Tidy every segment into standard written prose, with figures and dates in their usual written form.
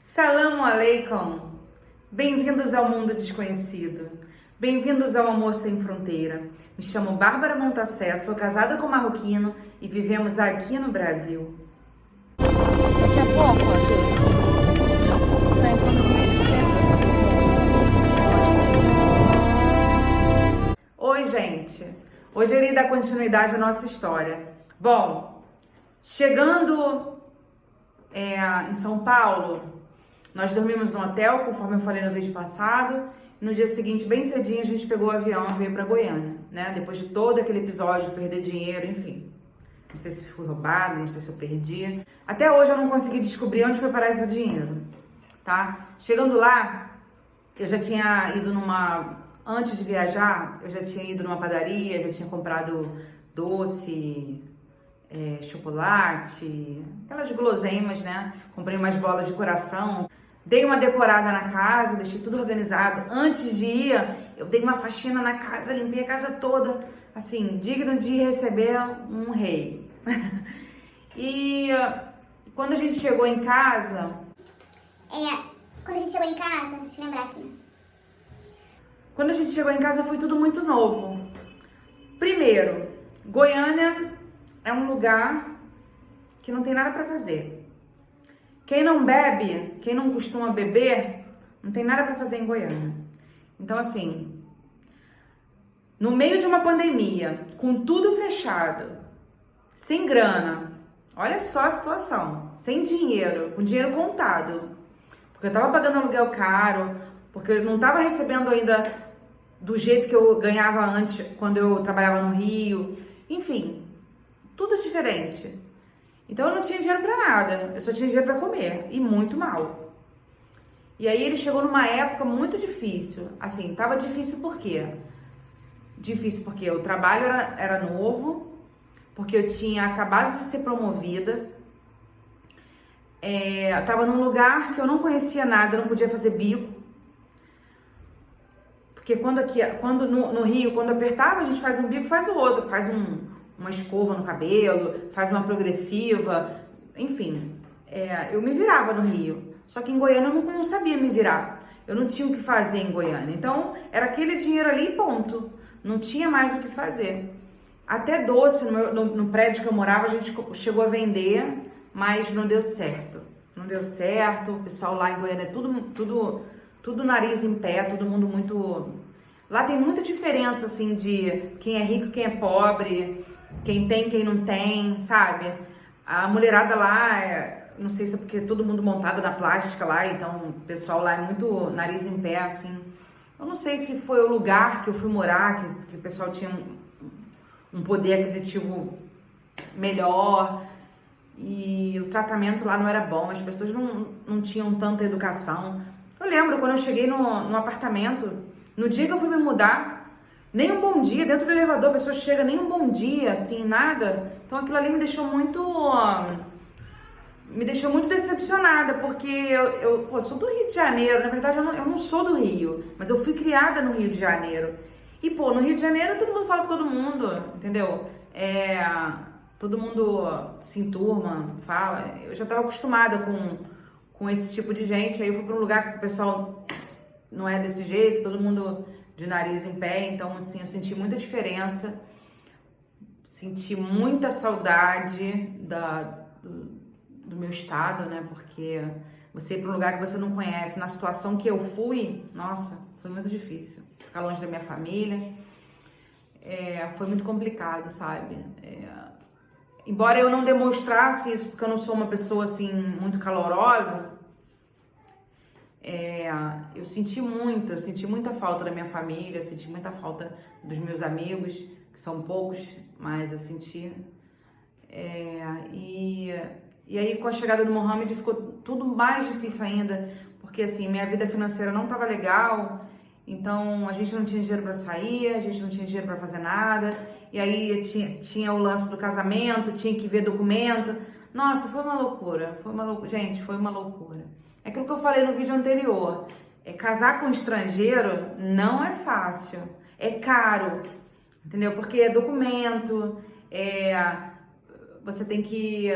Salam aleikum! Bem-vindos ao mundo desconhecido. Bem-vindos ao Amor Sem Fronteira. Me chamo Bárbara Montassé, sou casada com marroquino e vivemos aqui no Brasil. Daqui a pouco, tá entrando no meio de Oi, gente! Hoje eu irei dar continuidade à nossa história. Bom, chegando em São Paulo, nós dormimos no hotel, conforme eu falei no vídeo passado. No dia seguinte, bem cedinho, a gente pegou o avião e veio para Goiânia, né? Depois de todo aquele episódio de perder dinheiro, enfim. Não sei se fui roubado, não sei se eu perdi. Até hoje eu não consegui descobrir onde foi parar esse dinheiro, tá? Chegando lá, eu já tinha ido antes de viajar, eu já tinha ido numa padaria, já tinha comprado doce, chocolate, aquelas guloseimas, né? Comprei umas bolas de coração. Dei uma decorada na casa, deixei tudo organizado. Antes de ir, eu dei uma faxina na casa, limpei a casa toda, assim, digno de receber um rei. E quando a gente chegou em casa... deixa eu lembrar aqui. Quando a gente chegou em casa foi tudo muito novo. Primeiro, Goiânia é um lugar que não tem nada para fazer. Quem não bebe, quem não costuma beber, não tem nada para fazer em Goiânia. Então, assim, no meio de uma pandemia, com tudo fechado, sem grana, olha só a situação, sem dinheiro, com dinheiro contado, porque eu tava pagando aluguel caro, porque eu não tava recebendo ainda do jeito que eu ganhava antes, quando eu trabalhava no Rio, enfim, tudo diferente. Então eu não tinha dinheiro pra nada, eu só tinha dinheiro pra comer, e muito mal. E aí ele chegou numa época muito difícil, assim, tava difícil por quê? Difícil porque o trabalho era novo, porque eu tinha acabado de ser promovida, eu tava num lugar que eu não conhecia nada, eu não podia fazer bico, porque quando no Rio, quando apertava, a gente faz um bico, faz o outro, faz uma escova no cabelo, faz uma progressiva, enfim, eu me virava no Rio, só que em Goiânia eu não sabia me virar, eu não tinha o que fazer em Goiânia, então era aquele dinheiro ali e ponto, não tinha mais o que fazer. Até doce no prédio que eu morava a gente chegou a vender, mas não deu certo, o pessoal lá em Goiânia é tudo nariz em pé, todo mundo muito... Lá tem muita diferença, assim, de quem é rico, quem é pobre, quem tem, quem não tem, sabe? A mulherada lá, não sei se é porque todo mundo montado na plástica lá, então o pessoal lá é muito nariz em pé, assim. Eu não sei se foi o lugar que eu fui morar, que o pessoal tinha um poder aquisitivo melhor e o tratamento lá não era bom, as pessoas não tinham tanta educação. Eu lembro quando eu cheguei no apartamento, no dia que eu fui me mudar, nem um bom dia, dentro do elevador a pessoa chega, nem um bom dia, assim, nada. Então aquilo ali me deixou muito decepcionada, porque eu sou do Rio de Janeiro, na verdade eu não sou do Rio, mas eu fui criada no Rio de Janeiro. E no Rio de Janeiro todo mundo fala com todo mundo, entendeu? Todo mundo se enturma, fala. Eu já estava acostumada com esse tipo de gente, aí eu fui para um lugar que o pessoal não é desse jeito, todo mundo de nariz em pé, então assim, eu senti muita diferença, senti muita saudade do meu estado, né, porque você ir para um lugar que você não conhece, na situação que eu fui, nossa, foi muito difícil, ficar longe da minha família, foi muito complicado, sabe, embora eu não demonstrasse isso, porque eu não sou uma pessoa, assim, muito calorosa, eu senti muita falta da minha família, senti muita falta dos meus amigos, que são poucos, mas eu senti. E aí com a chegada do Mohamed ficou tudo mais difícil ainda, porque assim, minha vida financeira não estava legal, então a gente não tinha dinheiro para sair, a gente não tinha dinheiro para fazer nada, e aí tinha o lance do casamento, tinha que ver documento. Nossa, foi uma loucura, gente, foi uma loucura. É aquilo que eu falei no vídeo anterior, casar com um estrangeiro não é fácil, é caro, entendeu? Porque é documento, você tem que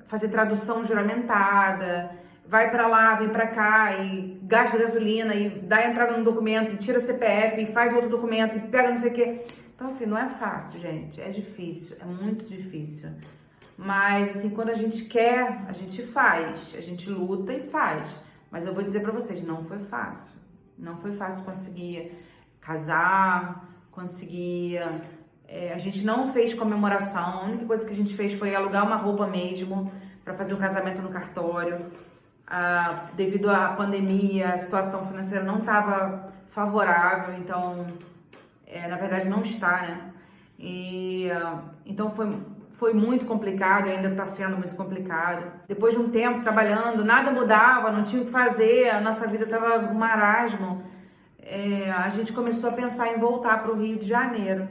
fazer tradução juramentada, vai pra lá, vem pra cá e gasta gasolina e dá entrada no documento e tira CPF e faz outro documento e pega não sei o quê. Então, assim, não é fácil, gente. É difícil, é muito difícil. Mas, assim, quando a gente quer, a gente faz. A gente luta e faz. Mas eu vou dizer pra vocês, não foi fácil. Não foi fácil conseguir casar, conseguir... a gente não fez comemoração. A única coisa que a gente fez foi alugar uma roupa mesmo pra fazer o casamento no cartório. Devido à pandemia, a situação financeira não estava favorável, então, na verdade não está, né? Então foi muito complicado, ainda está sendo muito complicado. Depois de um tempo trabalhando, nada mudava, não tinha o que fazer, a nossa vida estava um marasmo. A gente começou a pensar em voltar para o Rio de Janeiro.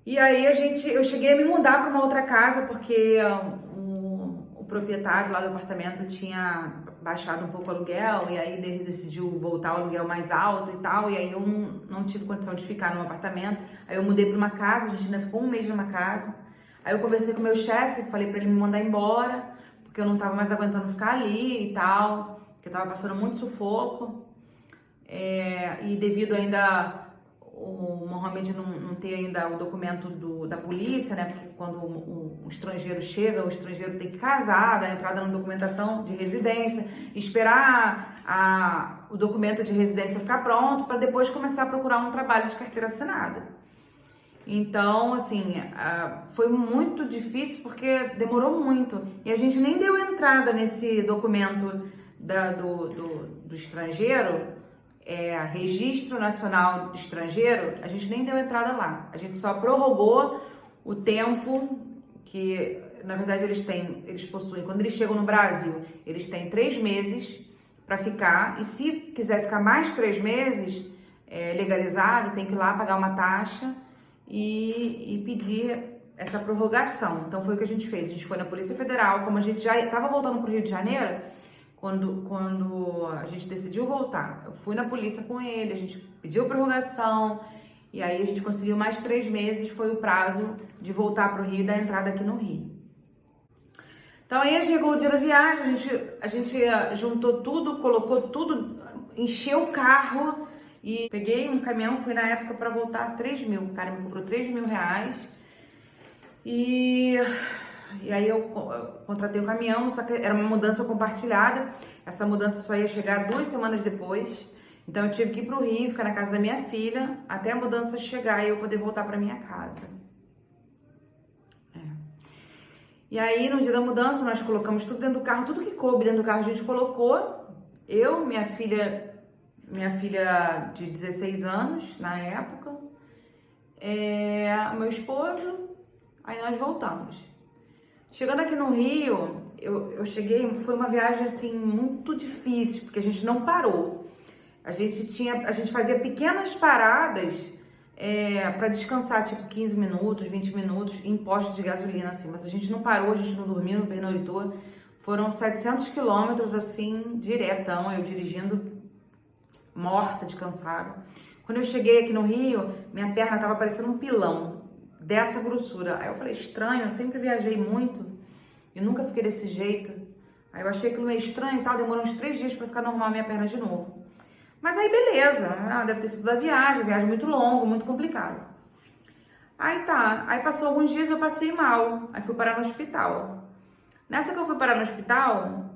E aí eu cheguei a me mudar para uma outra casa, porque o proprietário lá do apartamento tinha baixado um pouco o aluguel, e aí ele decidiu voltar ao aluguel mais alto e tal, e aí eu não tive condição de ficar no apartamento. Aí eu mudei para uma casa, a gente ainda ficou um mês numa casa. Aí eu conversei com o meu chefe, falei para ele me mandar embora, porque eu não tava mais aguentando ficar ali e tal, porque eu tava passando muito sufoco. E devido ainda o Mohamed não ter ainda o documento da polícia, né? Porque quando o estrangeiro chega, o estrangeiro tem que casar, dar entrada na documentação de residência, esperar o documento de residência ficar pronto para depois começar a procurar um trabalho de carteira assinada. Então, assim, foi muito difícil porque demorou muito. E a gente nem deu entrada nesse documento do estrangeiro, Registro Nacional de Estrangeiro, a gente nem deu entrada lá. A gente só prorrogou o tempo que, na verdade, eles possuem. Quando eles chegam no Brasil, eles têm 3 meses para ficar. E se quiser ficar mais 3 meses legalizado, tem que ir lá pagar uma taxa e pedir essa prorrogação. Então foi o que a gente fez. A gente foi na Polícia Federal, como a gente já estava voltando para o Rio de Janeiro. Quando a gente decidiu voltar, eu fui na polícia com ele, a gente pediu prorrogação e aí a gente conseguiu mais 3 meses, foi o prazo de voltar para o Rio e dar entrada aqui no Rio. Então aí chegou o dia da viagem, a gente juntou tudo, colocou tudo, encheu o carro e peguei um caminhão, fui na época para voltar 3 mil, o cara me cobrou 3 mil reais e aí eu contratei o caminhão, só que era uma mudança compartilhada. Essa mudança só ia chegar 2 semanas depois. Então eu tive que ir pro Rio, ficar na casa da minha filha, até a mudança chegar e eu poder voltar pra minha casa. E aí no dia da mudança nós colocamos tudo dentro do carro, tudo que coube dentro do carro a gente colocou. Eu, minha filha de 16 anos na época, meu esposo, aí nós voltamos. Chegando aqui no Rio, eu cheguei, foi uma viagem assim muito difícil, porque a gente não parou. A gente fazia pequenas paradas para descansar, tipo 15 minutos, 20 minutos, em postos de gasolina, assim. Mas a gente não parou, a gente não dormiu, não pernoitou. Foram 700 quilômetros, assim, diretão, eu dirigindo, morta de cansado. Quando eu cheguei aqui no Rio, minha perna tava parecendo um pilão, dessa grossura. Aí eu falei, estranho, eu sempre viajei muito e nunca fiquei desse jeito. Aí eu achei aquilo meio estranho e tal, demorou uns 3 dias pra ficar normal a minha perna de novo. Mas aí beleza, deve ter sido da viagem muito longa, muito complicado. Aí tá, aí passou alguns dias, eu passei mal, aí fui parar no hospital. Nessa que eu fui parar no hospital,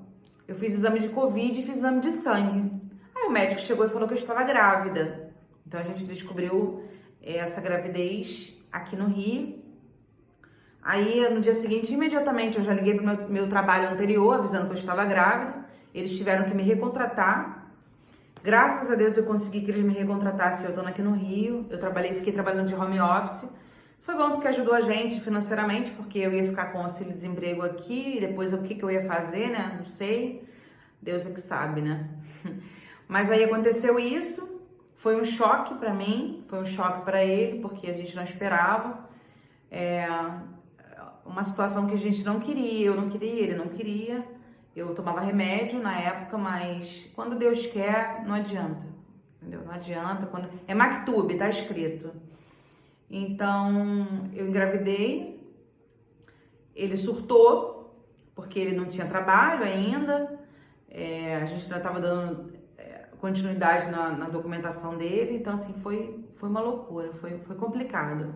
eu fiz exame de Covid e fiz exame de sangue. Aí o médico chegou e falou que eu estava grávida. Então a gente descobriu essa gravidez aqui no Rio. Aí no dia seguinte, imediatamente, eu já liguei pro meu trabalho anterior, avisando que eu estava grávida. Eles tiveram que me recontratar. Graças a Deus eu consegui que eles me recontratassem, eu tô aqui no Rio. Fiquei trabalhando de home office. Foi bom porque ajudou a gente financeiramente, porque eu ia ficar com auxílio-desemprego aqui, e depois o que eu ia fazer, né? Não sei. Deus é que sabe, né? Mas aí aconteceu isso. Foi um choque pra mim, foi um choque pra ele, porque a gente não esperava. Uma situação que a gente não queria, eu não queria, ele não queria. Eu tomava remédio na época, mas quando Deus quer, não adianta. Entendeu? Não adianta. É Maktub, tá escrito. Então, eu engravidei. Ele surtou, porque ele não tinha trabalho ainda, a gente ainda estava dando continuidade na documentação dele, então assim, foi uma loucura, foi complicado.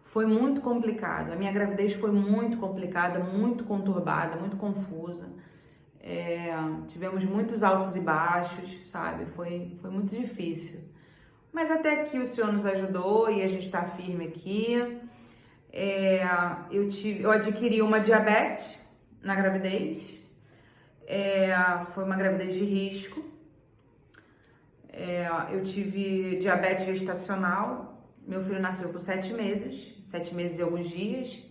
Foi muito complicado. A minha gravidez foi muito complicada, muito conturbada, muito confusa. Tivemos muitos altos e baixos, sabe? Foi muito difícil. Mas até aqui o Senhor nos ajudou e a gente está firme aqui. Eu adquiri uma diabetes na gravidez. Foi uma gravidez de risco. Eu tive diabetes gestacional. Meu filho nasceu com 7 meses e alguns dias,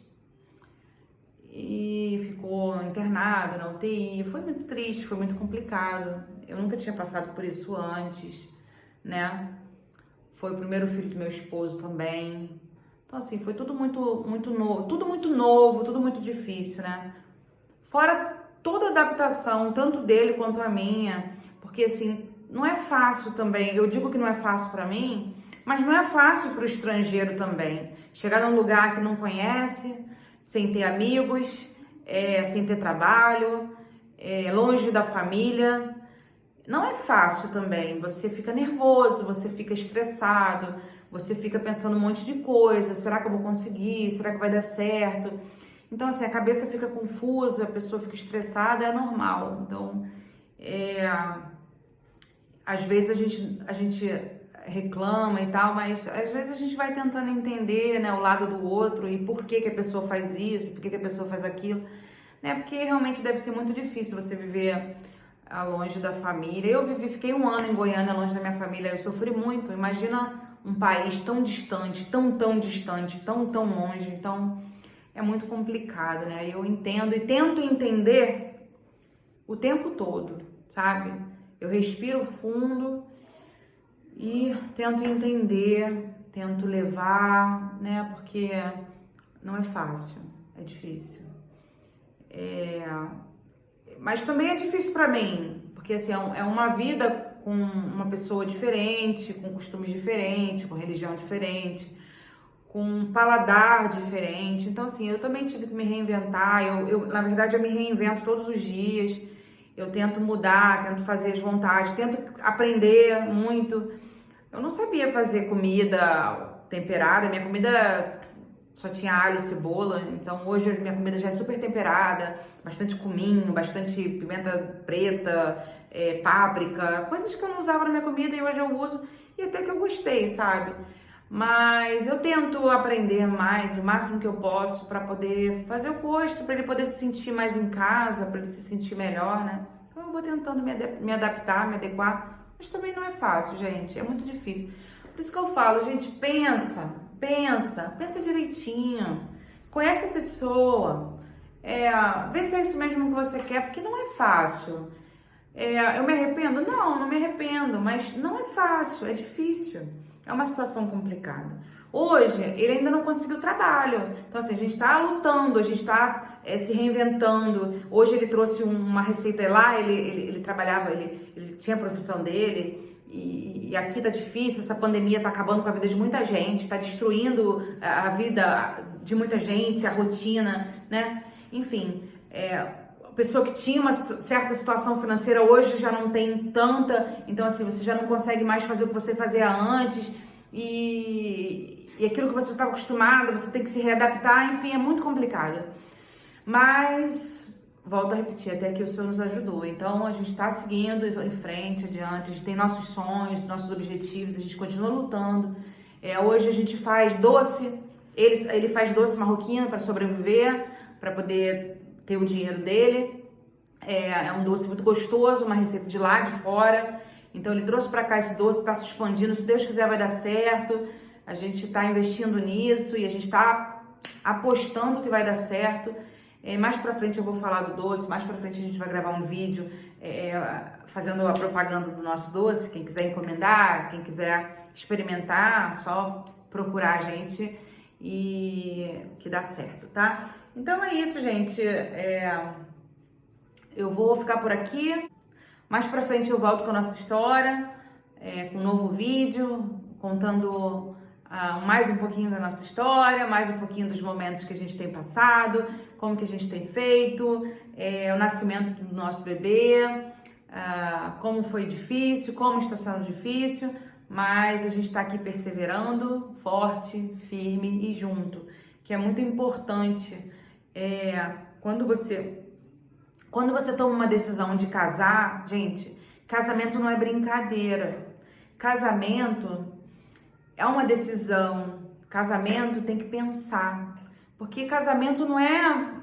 e ficou internado na UTI. Foi muito triste, foi muito complicado. Eu nunca tinha passado por isso antes, né? Foi o primeiro filho do meu esposo também. Então, assim, foi tudo muito novo, tudo muito difícil, né? Fora toda a adaptação, tanto dele quanto a minha, porque, assim, não é fácil também. Eu digo que não é fácil para mim, mas não é fácil para o estrangeiro também. Chegar num lugar que não conhece, sem ter amigos, sem ter trabalho, longe da família. Não é fácil também. Você fica nervoso, você fica estressado, você fica pensando um monte de coisa. Será que eu vou conseguir? Será que vai dar certo? Então, assim, a cabeça fica confusa, a pessoa fica estressada, é normal. Então, às vezes a gente reclama e tal, mas às vezes a gente vai tentando entender, né, o lado do outro e por que a pessoa faz isso, por que a pessoa faz aquilo, né? Porque realmente deve ser muito difícil você viver longe da família. Fiquei 1 ano em Goiânia, longe da minha família, eu sofri muito. Imagina um país tão distante, tão distante, tão longe. Então é muito complicado, né? Eu entendo e tento entender o tempo todo, sabe? Eu respiro fundo e tento entender, tento levar, né? Porque não é fácil, é difícil. Mas também é difícil para mim, porque assim, é uma vida com uma pessoa diferente, com costumes diferentes, com religião diferente, com um paladar diferente. Então, assim, eu também tive que me reinventar. Na verdade, eu me reinvento todos os dias. Eu tento mudar, tento fazer as vontades, tento aprender muito. Eu não sabia fazer comida temperada, minha comida só tinha alho e cebola, então hoje minha comida já é super temperada, bastante cominho, bastante pimenta preta, páprica, coisas que eu não usava na minha comida e hoje eu uso e até que eu gostei, sabe? Mas eu tento aprender mais, o máximo que eu posso, para poder fazer o gosto, para ele poder se sentir mais em casa, para ele se sentir melhor, né? Então eu vou tentando me adaptar, me adequar, mas também não é fácil, gente, é muito difícil. Por isso que eu falo, gente, pensa direitinho, conhece a pessoa, vê se é isso mesmo que você quer, porque não é fácil. Eu me arrependo? Não me arrependo, mas não é fácil, é difícil. É uma situação complicada. Hoje, ele ainda não conseguiu trabalho. Então, assim, a gente está lutando, a gente está se reinventando. Hoje ele trouxe uma receita lá, ele trabalhava, ele tinha a profissão dele. E aqui tá difícil, essa pandemia tá acabando com a vida de muita gente, tá destruindo a vida de muita gente, a rotina, né? Enfim, a pessoa que tinha uma certa situação financeira hoje já não tem tanta, então assim, você já não consegue mais fazer o que você fazia antes e aquilo que você estava acostumado, você tem que se readaptar, enfim, é muito complicado. Mas, volto a repetir, até que o Senhor nos ajudou. Então, a gente está seguindo em frente, adiante, a gente tem nossos sonhos, nossos objetivos, a gente continua lutando. Hoje a gente faz doce, ele faz doce marroquino para sobreviver, para poder ter o dinheiro dele. É um doce muito gostoso, uma receita de lá de fora. Então ele trouxe para cá esse doce, está se expandindo, se Deus quiser vai dar certo. A gente está investindo nisso e a gente está apostando que vai dar certo. Mais pra frente eu vou falar do doce, mais pra frente a gente vai gravar um vídeo fazendo a propaganda do nosso doce. Quem quiser encomendar, quem quiser experimentar, só procurar a gente e que dá certo, tá? Então é isso, gente. Eu vou ficar por aqui. Mais pra frente eu volto com a nossa história, com um novo vídeo, contando mais um pouquinho da nossa história, mais um pouquinho dos momentos que a gente tem passado, como que a gente tem feito, o nascimento do nosso bebê, como foi difícil, como está sendo difícil, mas a gente está aqui perseverando, forte, firme e junto, que é muito importante. Quando você toma uma decisão de casar, gente, casamento não é brincadeira. Casamento é uma decisão. Casamento tem que pensar. Porque casamento não é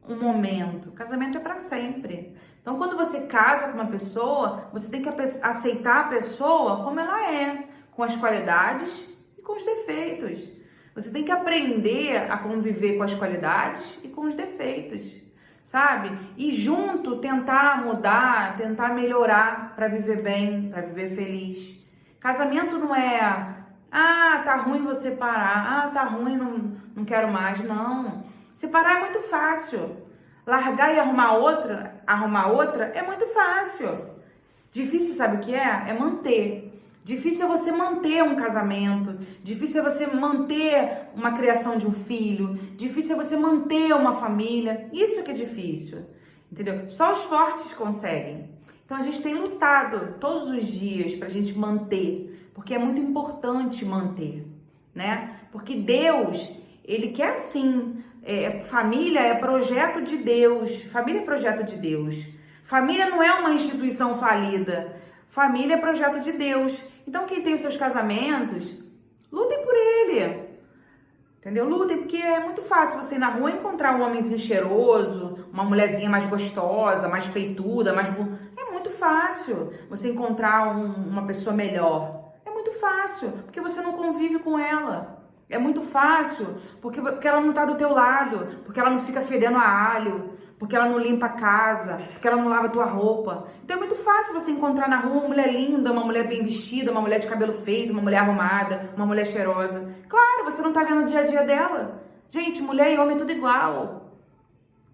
um momento. Casamento é para sempre. Então, quando você casa com uma pessoa, você tem que aceitar a pessoa como ela é, com as qualidades e com os defeitos. Você tem que aprender a conviver com as qualidades e com os defeitos, sabe? E junto tentar mudar, tentar melhorar para viver bem, para viver feliz. Casamento não é, tá ruim você parar, tá ruim, não quero mais. Não. Separar é muito fácil. Largar e arrumar outra é muito fácil. Difícil, sabe o que é? É manter. Difícil é você manter um casamento, difícil é você manter uma criação de um filho, difícil é você manter uma família. Isso que é difícil, entendeu? Só os fortes conseguem. Então a gente tem lutado todos os dias pra gente manter, porque é muito importante manter, né? Porque Deus, Ele quer assim, família é projeto de Deus, família é projeto de Deus. Família não é uma instituição falida, família é projeto de Deus. Então quem tem os seus casamentos, lutem por ele, entendeu? Lutem, porque é muito fácil você ir na rua encontrar um homenzinho cheiroso, uma mulherzinha mais gostosa, mais peituda, é muito fácil você encontrar uma pessoa melhor. É muito fácil, porque você não convive com ela. É muito fácil, porque ela não tá do teu lado, porque ela não fica fedendo a alho, porque ela não limpa a casa, porque ela não lava a tua roupa. Então é muito fácil você encontrar na rua uma mulher linda, uma mulher bem vestida, uma mulher de cabelo feito, uma mulher arrumada, uma mulher cheirosa. Claro, você não tá vendo o dia a dia dela. Gente, mulher e homem é tudo igual.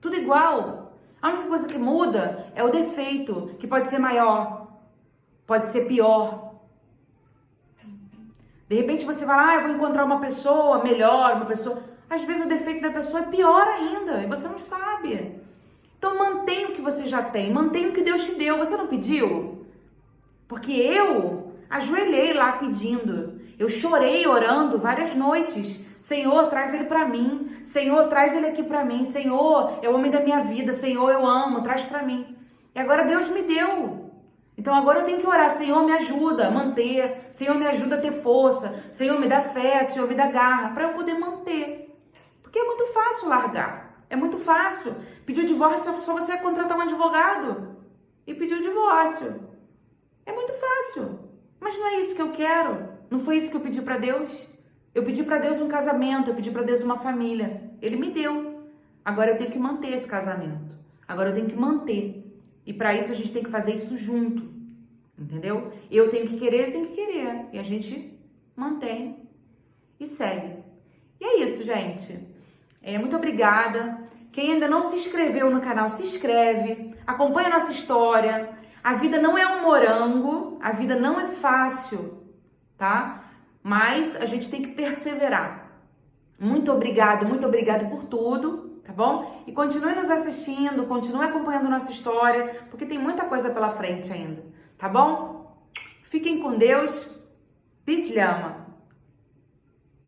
Tudo igual. A única coisa que muda é o defeito, que pode ser maior, pode ser pior. De repente você vai lá, eu vou encontrar uma pessoa melhor, uma pessoa... Às vezes o defeito da pessoa é pior ainda, e você não sabe. Então mantenha o que você já tem, mantenha o que Deus te deu. Você não pediu? Porque eu ajoelhei lá pedindo. Eu chorei orando várias noites. Senhor, traz ele pra mim. Senhor, traz ele aqui pra mim. Senhor, é o homem da minha vida. Senhor, eu amo, traz pra mim. E agora Deus me deu. Então agora eu tenho que orar, Senhor, me ajuda a manter, Senhor, me ajuda a ter força, Senhor, me dá fé, Senhor, me dá garra, para eu poder manter. Porque é muito fácil largar, é muito fácil. Pedir o divórcio é só você contratar um advogado e pedir o divórcio. É muito fácil, mas não é isso que eu quero, não foi isso que eu pedi para Deus. Eu pedi para Deus um casamento, eu pedi para Deus uma família, Ele me deu. Agora eu tenho que manter esse casamento, agora eu tenho que manter. E para isso a gente tem que fazer isso junto, entendeu? Eu tenho que querer, ele tem que querer. E a gente mantém e segue. E é isso, gente. Muito obrigada. Quem ainda não se inscreveu no canal, se inscreve. Acompanha a nossa história. A vida não é um morango, a vida não é fácil, tá? Mas a gente tem que perseverar. Muito obrigada por tudo, tá bom? E continue nos assistindo, continue acompanhando nossa história, porque tem muita coisa pela frente ainda, tá bom? Fiquem com Deus, Peace Lhama!